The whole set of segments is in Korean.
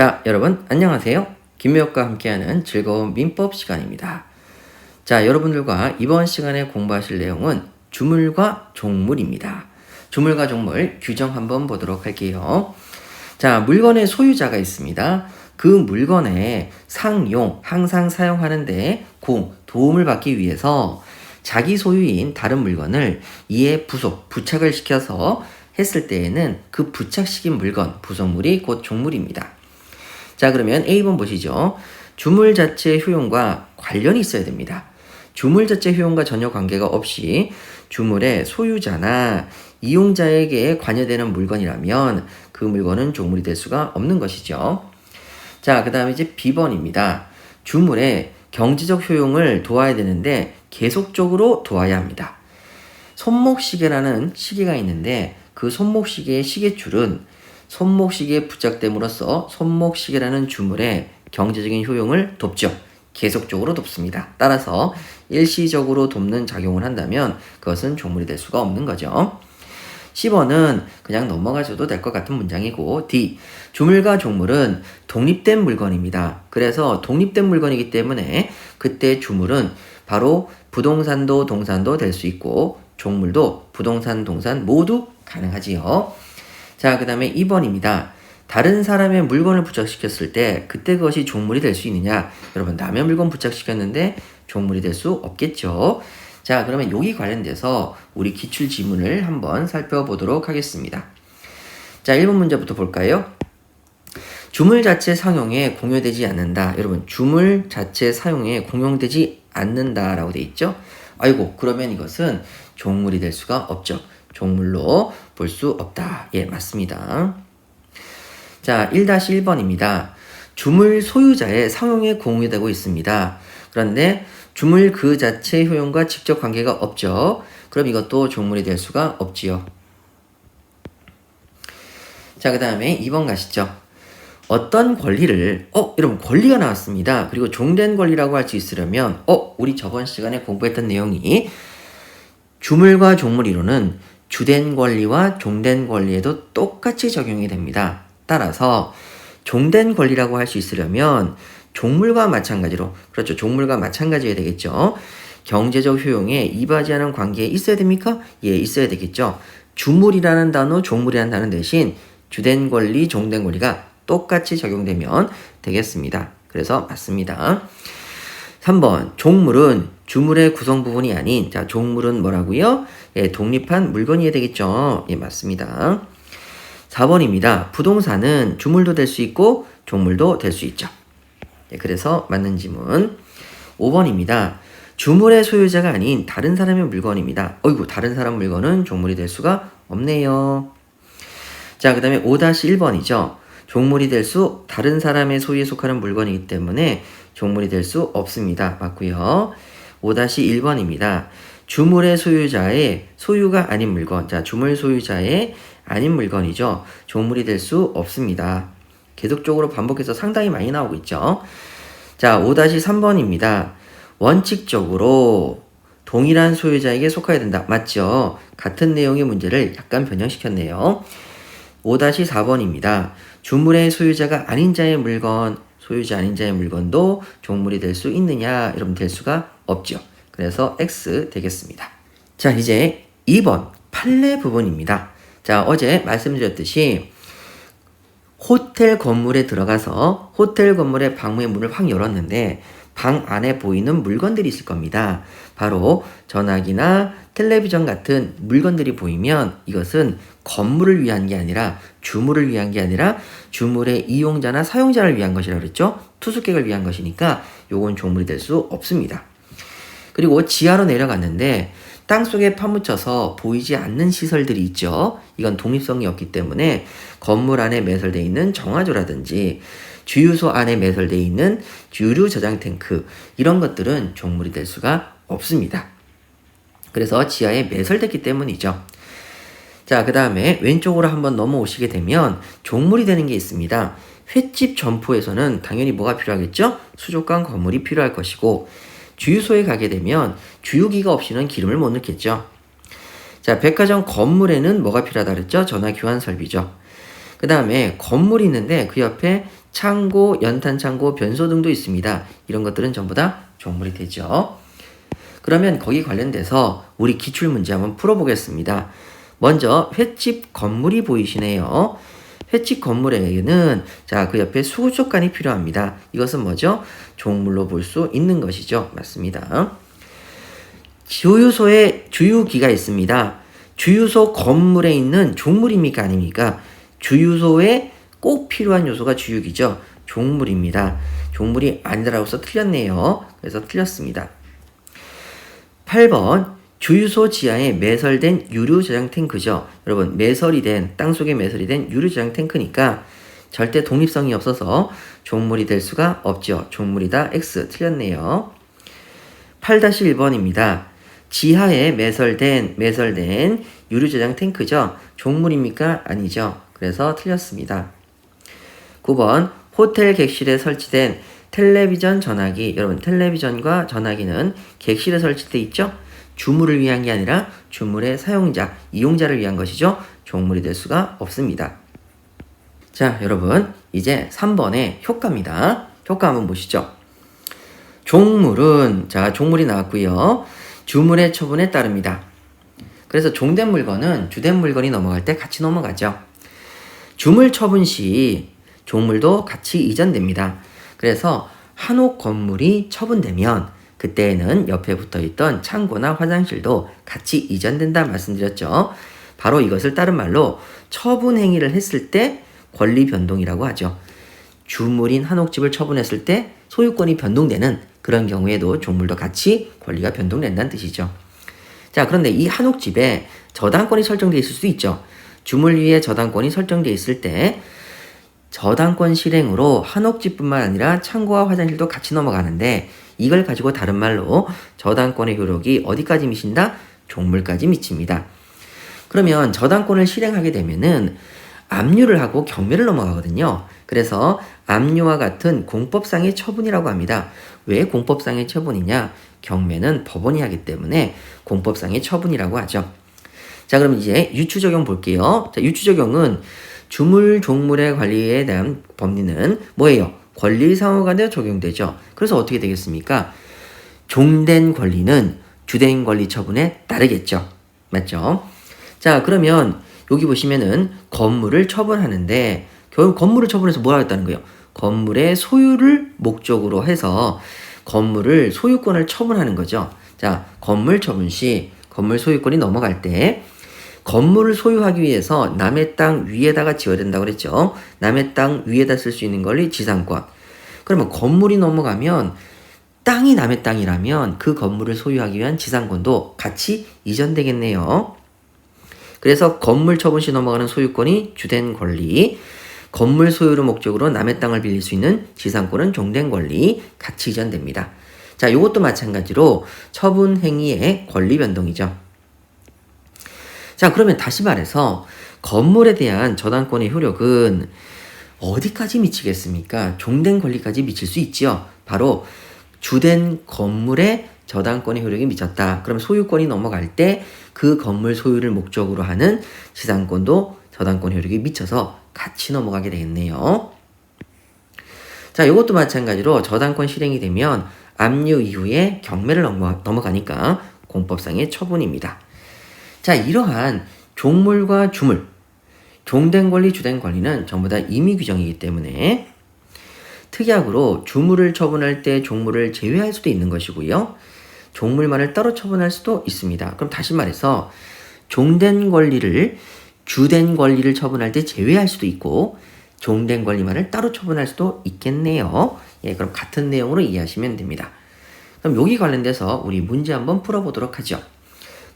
자, 여러분 안녕하세요. 김미혁과 함께하는 즐거운 민법 시간입니다. 자, 여러분들과 이번 시간에 공부하실 내용은 주물과 종물입니다. 주물과 종물 규정 한번 보도록 할게요. 자, 물건의 소유자가 있습니다. 그 물건의 상용, 항상 사용하는데 도움을 받기 위해서 자기 소유인 다른 물건을 이에 부착을 시켜서 했을 때에는 그 부착시킨 물건, 부속물이 곧 종물입니다. 자, 그러면 A번 보시죠. 주물 자체의 효용과 관련이 있어야 됩니다. 주물 자체 효용과 전혀 관계가 없이 주물의 소유자나 이용자에게 관여되는 물건이라면 그 물건은 종물이 될 수가 없는 것이죠. 자, 그 다음에 이제 B번입니다. 주물의 경제적 효용을 도와야 되는데 계속적으로 도와야 합니다. 손목시계라는 시계가 있는데 그 손목시계의 시계줄은 손목시계에 부착됨으로써 손목시계라는 주물의 경제적인 효용을 돕죠. 계속적으로 돕습니다. 따라서 일시적으로 돕는 작용을 한다면 그것은 종물이 될 수가 없는 거죠. 10번은 그냥 넘어가셔도 될 것 같은 문장이고, D. 주물과 종물은 독립된 물건입니다. 그래서 독립된 물건이기 때문에 그때 주물은 바로 부동산도 동산도 될 수 있고 종물도 부동산, 동산 모두 가능하지요. 자, 그 다음에 2번입니다. 다른 사람의 물건을 부착시켰을 때 그때 그것이 종물이 될 수 있느냐? 여러분, 남의 물건 부착시켰는데 종물이 될 수 없겠죠. 자, 그러면 여기 관련돼서 우리 기출 지문을 한번 살펴보도록 하겠습니다. 자, 1번 문제부터 볼까요? 주물 자체 사용에 공유되지 않는다. 여러분, 주물 자체 사용에 공용되지 않는다라고 돼 있죠? 아이고, 그러면 이것은 종물이 될 수가 없죠. 종물로 볼 수 없다. 예, 맞습니다. 자, 1-1번입니다. 주물 소유자의 사용에 공유되고 있습니다. 그런데 주물 그 자체의 효용과 직접 관계가 없죠. 그럼 이것도 종물이 될 수가 없지요. 자, 그 다음에 2번 가시죠. 어떤 권리를, 여러분 권리가 나왔습니다. 그리고 종된 권리라고 할 수 있으려면, 우리 저번 시간에 공부했던 내용이 주물과 종물 이론은 주된 권리와 종된 권리에도 똑같이 적용이 됩니다. 따라서 종된 권리라고 할 수 있으려면 종물과 마찬가지로, 그렇죠, 종물과 마찬가지여야 되겠죠. 경제적 효용에 이바지하는 관계에 있어야 됩니까? 예, 있어야 되겠죠. 주물이라는 단어, 종물이라는 단어 대신 주된 권리, 종된 권리가 똑같이 적용되면 되겠습니다. 그래서 맞습니다. 3번, 종물은 주물의 구성 부분이 아닌, 자, 종물은 뭐라고요? 예, 독립한 물건이어야 되겠죠. 예, 맞습니다. 4번입니다. 부동산은 주물도 될 수 있고 종물도 될 수 있죠. 예, 그래서 맞는 지문. 5번입니다. 주물의 소유자가 아닌 다른 사람의 물건입니다. 어이구, 다른 사람 물건은 종물이 될 수가 없네요. 자, 그 다음에 5-1번이죠. 종물이 될 수, 다른 사람의 소유에 속하는 물건이기 때문에 종물이 될 수 없습니다. 맞고요. 5-1번입니다. 주물의 소유자의 소유가 아닌 물건. 자, 주물 소유자의 아닌 물건이죠. 종물이 될 수 없습니다. 계속적으로 반복해서 상당히 많이 나오고 있죠. 자, 5-3번입니다. 원칙적으로 동일한 소유자에게 속해야 된다. 맞죠? 같은 내용의 문제를 약간 변형시켰네요. 5-4번입니다. 주물의 소유자가 아닌 자의 물건, 소유자 아닌 자의 물건도 종물이 될 수 있느냐? 여러분, 될 수가 없죠. 그래서 X 되겠습니다. 자, 이제 2번 판례 부분입니다. 자, 어제 말씀드렸듯이 호텔 건물에 들어가서 호텔 건물의 방문의 문을 확 열었는데 방 안에 보이는 물건들이 있을 겁니다. 바로 전화기나 텔레비전 같은 물건들이 보이면 이것은 건물을 위한 게 아니라 주물을 위한 게 아니라 주물의 이용자나 사용자를 위한 것이라고 그랬죠. 투숙객을 위한 것이니까 요건 종물이 될 수 없습니다. 그리고 지하로 내려갔는데 땅속에 파묻혀서 보이지 않는 시설들이 있죠. 이건 독립성이 없기 때문에 건물 안에 매설되어 있는 정화조라든지 주유소 안에 매설되어 있는 유류 저장 탱크, 이런 것들은 종물이 될 수가 없습니다. 그래서 지하에 매설됐기 때문이죠. 자, 그 다음에 왼쪽으로 한번 넘어오시게 되면 종물이 되는 게 있습니다. 횟집 점포에서는 당연히 뭐가 필요하겠죠? 수족관 건물이 필요할 것이고, 주유소에 가게 되면 주유기가 없이는 기름을 못 넣겠죠. 자, 백화점 건물에는 뭐가 필요하다 그랬죠? 전화 교환 설비죠. 그 다음에 건물이 있는데 그 옆에 창고, 연탄창고, 변소 등도 있습니다. 이런 것들은 전부 다 종물이 되죠. 그러면 거기 관련돼서 우리 기출문제 한번 풀어보겠습니다. 먼저 횟집 건물이 보이시네요. 횟집 건물에는 자, 그 옆에 수족관이 필요합니다. 이것은 뭐죠? 종물로 볼 수 있는 것이죠. 맞습니다. 주유소에 주유기가 있습니다. 주유소 건물에 있는 종물입니까? 아닙니까? 주유소에 꼭 필요한 요소가 주유기죠. 종물입니다. 종물이 아니라고 써 틀렸네요. 그래서 틀렸습니다. 8번 주유소 지하에 매설된 유류 저장 탱크죠. 여러분 매설이 된 땅속에 매설이 된 유류 저장 탱크니까 절대 독립성이 없어서 종물이 될 수가 없죠. 종물이다. X 틀렸네요. 8-1번입니다. 지하에 매설된 유류 저장 탱크죠. 종물입니까? 아니죠. 그래서 틀렸습니다. 9번 호텔 객실에 설치된 텔레비전 전화기. 여러분 텔레비전과 전화기는 객실에 설치되어 있죠. 주물을 위한 게 아니라 주물의 사용자, 이용자를 위한 것이죠. 종물이 될 수가 없습니다. 자, 여러분 이제 3번의 효과입니다. 효과 한번 보시죠. 종물은 자, 종물이 나왔고요. 주물의 처분에 따릅니다. 그래서 종된 물건은 주된 물건이 넘어갈 때 같이 넘어가죠. 주물 처분 시 종물도 같이 이전됩니다. 그래서 한옥 건물이 처분되면 그때에는 옆에 붙어있던 창고나 화장실도 같이 이전된다 말씀드렸죠. 바로 이것을 다른 말로 처분 행위를 했을 때 권리 변동이라고 하죠. 주물인 한옥집을 처분했을 때 소유권이 변동되는 그런 경우에도 종물도 같이 권리가 변동된다는 뜻이죠. 자, 그런데 이 한옥집에 저당권이 설정되어 있을 수 있죠. 주물 위에 저당권이 설정되어 있을 때 저당권 실행으로 한옥집뿐만 아니라 창고와 화장실도 같이 넘어가는데 이걸 가지고 다른 말로 저당권의 효력이 어디까지 미친다? 종물까지 미칩니다. 그러면 저당권을 실행하게 되면은 압류를 하고 경매를 넘어가거든요. 그래서 압류와 같은 공법상의 처분이라고 합니다. 왜 공법상의 처분이냐? 경매는 법원이 하기 때문에 공법상의 처분이라고 하죠. 자, 그럼 이제 유추 적용 볼게요. 자, 유추 적용은 주물, 종물의 관리에 대한 법리는 뭐예요? 권리상호간에 적용되죠. 그래서 어떻게 되겠습니까? 종된 권리는 주된 권리 처분에 따르겠죠. 맞죠? 자, 그러면 여기 보시면은 건물을 처분하는데 결국 건물을 처분해서 뭐 하겠다는 거예요? 건물의 소유를 목적으로 해서 건물을 소유권을 처분하는 거죠. 자, 건물 처분 시 건물 소유권이 넘어갈 때 건물을 소유하기 위해서 남의 땅 위에다가 지어야 된다고 그랬죠. 남의 땅 위에다 쓸 수 있는 권리 지상권. 그러면 건물이 넘어가면 땅이 남의 땅이라면 그 건물을 소유하기 위한 지상권도 같이 이전되겠네요. 그래서 건물 처분 시 넘어가는 소유권이 주된 권리, 건물 소유를 목적으로 남의 땅을 빌릴 수 있는 지상권은 종된 권리 같이 이전됩니다. 자, 이것도 마찬가지로 처분 행위의 권리 변동이죠. 자, 그러면 다시 말해서 건물에 대한 저당권의 효력은 어디까지 미치겠습니까? 종된 권리까지 미칠 수 있죠. 바로 주된 건물에 저당권의 효력이 미쳤다. 그럼 소유권이 넘어갈 때 그 건물 소유를 목적으로 하는 지상권도 저당권 효력이 미쳐서 같이 넘어가게 되겠네요. 자, 이것도 마찬가지로 저당권 실행이 되면 압류 이후에 경매를 넘어가니까 공법상의 처분입니다. 자, 이러한 종물과 주물, 종된 권리, 주된 권리는 전부 다 임의 규정이기 때문에 특약으로 주물을 처분할 때 종물을 제외할 수도 있는 것이고요. 종물만을 따로 처분할 수도 있습니다. 그럼 다시 말해서 종된 권리를 주된 권리를 처분할 때 제외할 수도 있고 종된 권리만을 따로 처분할 수도 있겠네요. 예, 그럼 같은 내용으로 이해하시면 됩니다. 그럼 여기 관련돼서 우리 문제 한번 풀어보도록 하죠.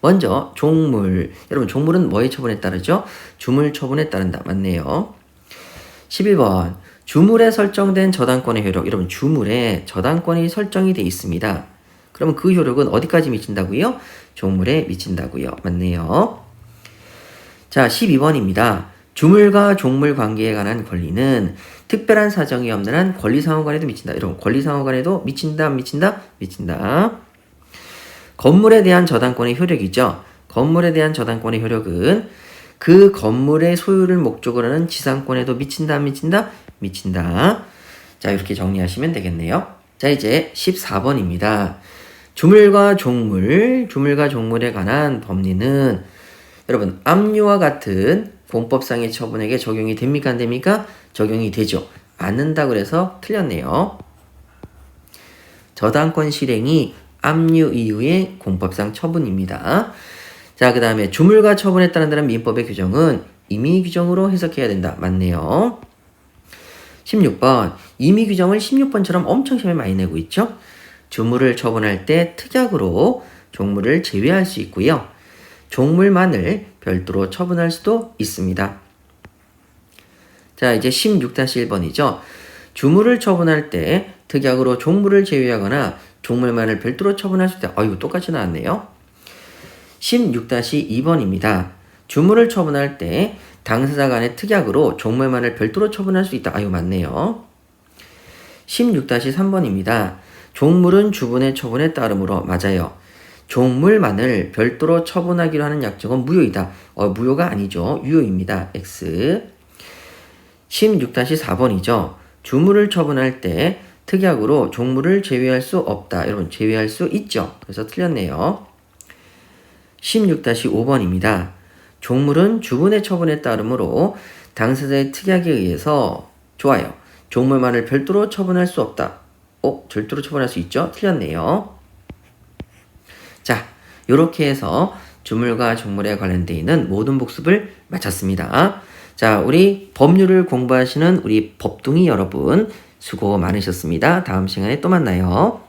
먼저 종물, 여러분 종물은 뭐의 처분에 따르죠? 주물 처분에 따른다. 맞네요. 11번 주물에 설정된 저당권의 효력. 여러분 주물에 저당권이 설정이 되어 있습니다. 그러면 그 효력은 어디까지 미친다고요? 종물에 미친다고요. 맞네요. 자, 12번입니다. 주물과 종물 관계에 관한 권리는 특별한 사정이 없는 한 권리상호간에도 미친다. 여러분 권리상호간에도 미친다, 미친다, 미친다. 건물에 대한 저당권의 효력이죠. 건물에 대한 저당권의 효력은 그 건물의 소유를 목적으로 하는 지상권에도 미친다, 미친다, 미친다. 자, 이렇게 정리하시면 되겠네요. 자, 이제 14번입니다. 주물과 종물에 관한 법리는 여러분 압류와 같은 공법상의 처분에게 적용이 됩니까? 안 됩니까? 적용이 되죠. 않는다 그래서 틀렸네요. 저당권 실행이 압류 이후의 공법상 처분입니다. 자, 그 다음에 주물과 처분에 따른다는 민법의 규정은 임의 규정으로 해석해야 된다. 맞네요. 16번. 임의 규정을 16번처럼 엄청 시험에 많이 내고 있죠. 주물을 처분할 때 특약으로 종물을 제외할 수 있고요. 종물만을 별도로 처분할 수도 있습니다. 자, 이제 16-1번이죠. 주물을 처분할 때 특약으로 종물을 제외하거나 종물만을 별도로 처분할 수 있다. 이거 똑같이 나왔네요. 16-2번입니다. 주물을 처분할 때 당사자 간의 특약으로 종물만을 별도로 처분할 수 있다. 이거 맞네요. 16-3번입니다. 종물은 주분의 처분에 따르므로 맞아요. 종물만을 별도로 처분하기로 하는 약정은 무효이다. 무효가 아니죠. 유효입니다. X. 16-4번이죠. 주물을 처분할 때 특약으로 종물을 제외할 수 없다. 여러분 제외할 수 있죠. 그래서 틀렸네요. 16-5번입니다. 종물은 주분의 처분에 따르므로 당사자의 특약에 의해서 좋아요. 종물만을 별도로 처분할 수 없다. 별도로 처분할 수 있죠? 틀렸네요. 자, 이렇게 해서 주물과 종물에 관련되어 있는 모든 복습을 마쳤습니다. 자, 우리 법률을 공부하시는 우리 법둥이 여러분 수고 많으셨습니다. 다음 시간에 또 만나요.